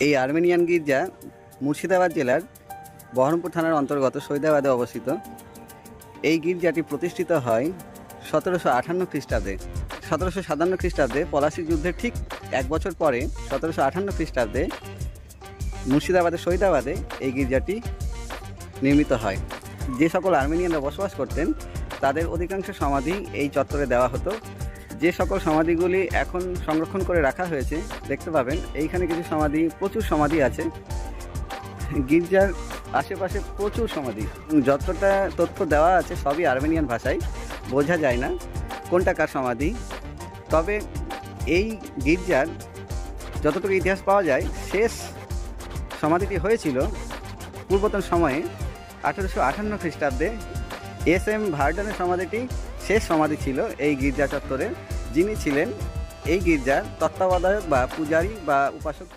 এই আর্মেনিয়ান গির্জা মুর্শিদাবাদ জেলার বহরমপুর থানার অন্তর্গত সৈদাবাদে অবস্থিত। এই গির্জাটি প্রতিষ্ঠিত হয় 1758 খ্রিস্টাব্দে। 1757 খ্রিস্টাব্দে পলাশী যুদ্ধের ঠিক এক বছর পরে 1758 খ্রিস্টাব্দে মুর্শিদাবাদের সৈদাবাদে এই গির্জাটি নির্মিত হয়। যে সকল আর্মেনিয়ানরা বসবাস করতেন তাদের অধিকাংশ সমাধি এই চত্বরে দেওয়া হতো। যে সকল সমাধিগুলি এখন সংরক্ষণ করে রাখা হয়েছে দেখতে পাবেন, এইখানে কিছু সমাধি, প্রচুর সমাধি আছে। গির্জার আশেপাশে প্রচুর সমাধি, যতটা তথ্য দেওয়া আছে সবই আর্মেনিয়ান ভাষায়, বোঝা যায় না কোনটা কার সমাধি। তবে এই গির্জার যতটুকু ইতিহাস পাওয়া যায়, শেষ সমাধিটি হয়েছিল পূর্বতন সময়ে 1858 খ্রিস্টাব্দে। এস.এম. ভার্ডনের সমাধিটি শেষ সমাধি ছিল এই গির্জা চত্বরে, যিনি ছিলেন এই গির্জার তত্ত্বাবধায়ক বা পূজারী বা উপাসক।